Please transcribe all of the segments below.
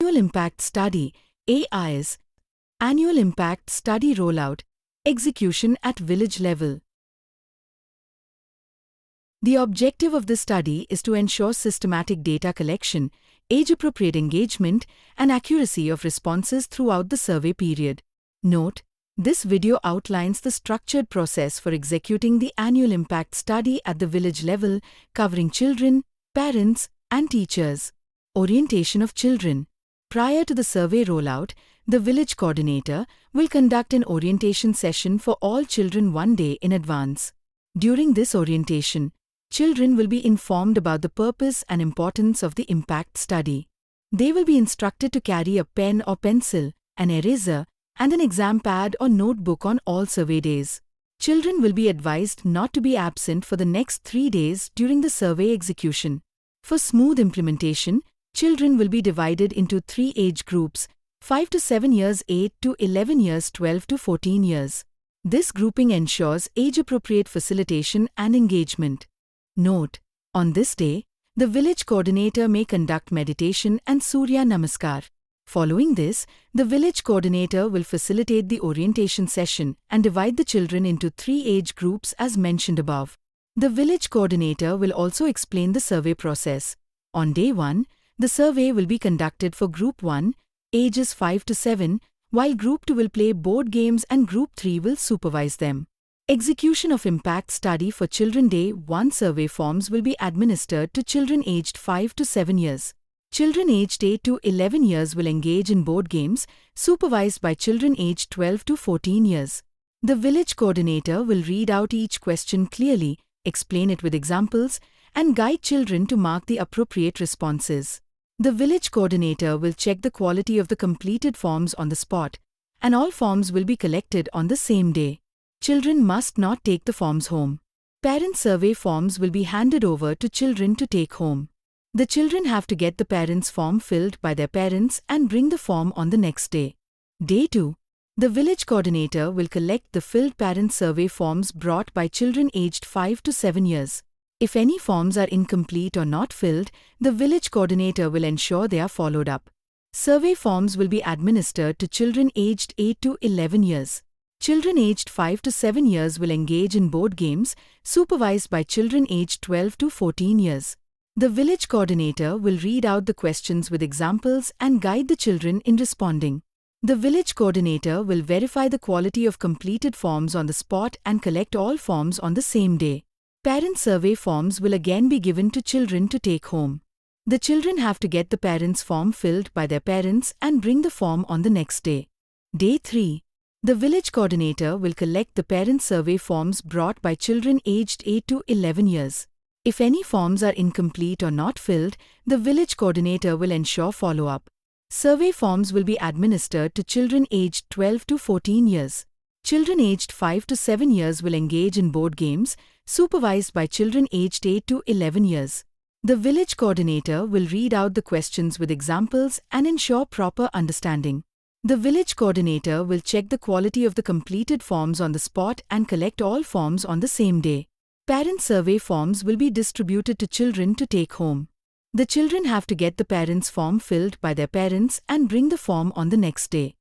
Annual Impact Study AIS Annual Impact Study Rollout Execution at Village Level. The objective of this study is to ensure systematic data collection, age-appropriate engagement, and accuracy of responses throughout the survey period. Note: this video outlines the structured process for executing the annual impact study at the village level, covering children, parents, and teachers. Orientation of children. Prior to the survey rollout, the village coordinator will conduct an orientation session for all children 1 day in advance. During this orientation, children will be informed about the purpose and importance of the impact study. They will be instructed to carry a pen or pencil, an eraser, and an exam pad or notebook on all survey days. Children will be advised not to be absent for the next 3 days during the survey execution. For smooth implementation, children will be divided into 3 age groups: 5 to 7 years, 8 to 11 years, 12 to 14 years. This grouping ensures age-appropriate facilitation and engagement. Note: on this day, the village coordinator may conduct meditation and Surya Namaskar. Following this, the village coordinator will facilitate the orientation session and divide the children into 3 age groups as mentioned above. The village coordinator will also explain the survey process. On day 1, the survey will be conducted for Group 1, ages 5 to 7, while Group 2 will play board games and Group 3 will supervise them. Execution of Impact Study for Children. Day 1 survey forms will be administered to children aged 5 to 7 years. Children aged 8 to 11 years will engage in board games, supervised by children aged 12 to 14 years. The village coordinator will read out each question clearly, explain it with examples, and guide children to mark the appropriate responses. The village coordinator will check the quality of the completed forms on the spot, and all forms will be collected on the same day. Children must not take the forms home. Parent survey forms will be handed over to children to take home. The children have to get the parents' form filled by their parents and bring the form on the next day. Day 2. The village coordinator will collect the filled parent survey forms brought by children aged 5 to 7 years. If any forms are incomplete or not filled, the village coordinator will ensure they are followed up. Survey forms will be administered to children aged 8 to 11 years. Children aged 5 to 7 years will engage in board games, supervised by children aged 12 to 14 years. The village coordinator will read out the questions with examples and guide the children in responding. The village coordinator will verify the quality of completed forms on the spot and collect all forms on the same day. Parent survey forms will again be given to children to take home. The children have to get the parents' form filled by their parents and bring the form on the next day. Day 3. The village coordinator will collect the parent survey forms brought by children aged 8 to 11 years. If any forms are incomplete or not filled, the village coordinator will ensure follow-up. Survey forms will be administered to children aged 12 to 14 years. Children aged 5 to 7 years will engage in board games, supervised by children aged 8 to 11 years. The village coordinator will read out the questions with examples and ensure proper understanding. The village coordinator will check the quality of the completed forms on the spot and collect all forms on the same day. Parent survey forms will be distributed to children to take home. The children have to get the parents' form filled by their parents and bring the form on the next day.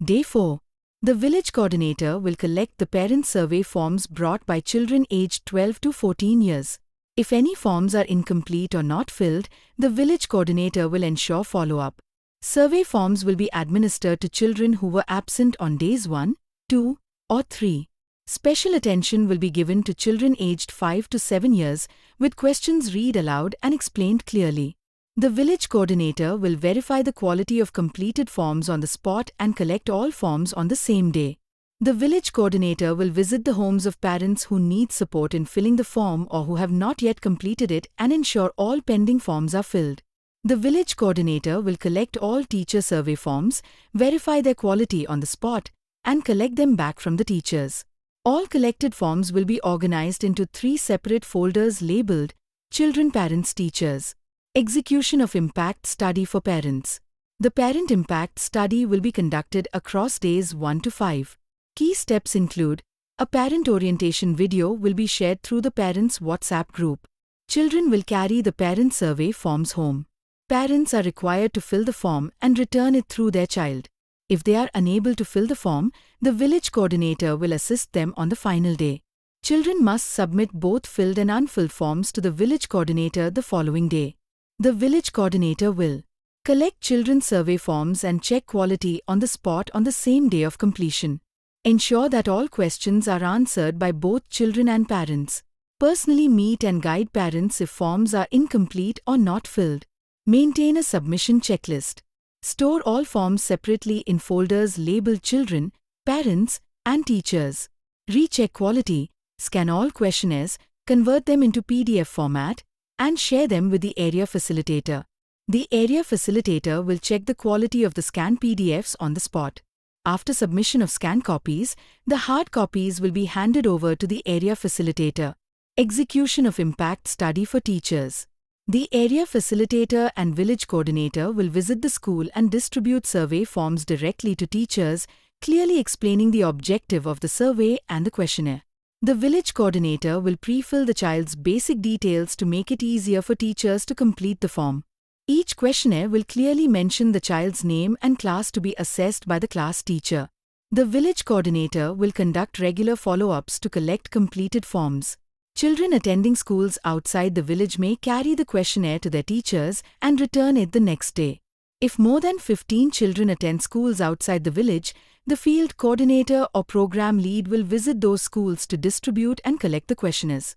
Day 4. The village coordinator will collect the parent survey forms brought by children aged 12 to 14 years. If any forms are incomplete or not filled, the village coordinator will ensure follow-up. Survey forms will be administered to children who were absent on days 1, 2, or 3. Special attention will be given to children aged 5 to 7 years, with questions read aloud and explained clearly. The village coordinator will verify the quality of completed forms on the spot and collect all forms on the same day. The village coordinator will visit the homes of parents who need support in filling the form or who have not yet completed it and ensure all pending forms are filled. The village coordinator will collect all teacher survey forms, verify their quality on the spot, and collect them back from the teachers. All collected forms will be organized into 3 separate folders labeled Children, Parents, Teachers. Execution of Impact Study for Parents. The Parent Impact Study will be conducted across days 1 to 5. Key steps include: a parent orientation video will be shared through the parents' WhatsApp group. Children will carry the parent survey forms home. Parents are required to fill the form and return it through their child. If they are unable to fill the form, the village coordinator will assist them on the final day. Children must submit both filled and unfilled forms to the village coordinator the following day. The village coordinator will collect children's survey forms and check quality on the spot on the same day of completion. Ensure that all questions are answered by both children and parents. Personally meet and guide parents if forms are incomplete or not filled. Maintain a submission checklist. Store all forms separately in folders labeled children, parents, and teachers. Recheck quality, scan all questionnaires, convert them into PDF format, and share them with the area facilitator. The area facilitator will check the quality of the scanned PDFs on the spot. After submission of scanned copies, the hard copies will be handed over to the area facilitator. Execution of impact study for teachers. The area facilitator and village coordinator will visit the school and distribute survey forms directly to teachers, clearly explaining the objective of the survey and the questionnaire. The village coordinator will pre-fill the child's basic details to make it easier for teachers to complete the form. Each questionnaire will clearly mention the child's name and class to be assessed by the class teacher. The village coordinator will conduct regular follow-ups to collect completed forms. Children attending schools outside the village may carry the questionnaire to their teachers and return it the next day. If more than 15 children attend schools outside the village, the field coordinator or program lead will visit those schools to distribute and collect the questionnaires.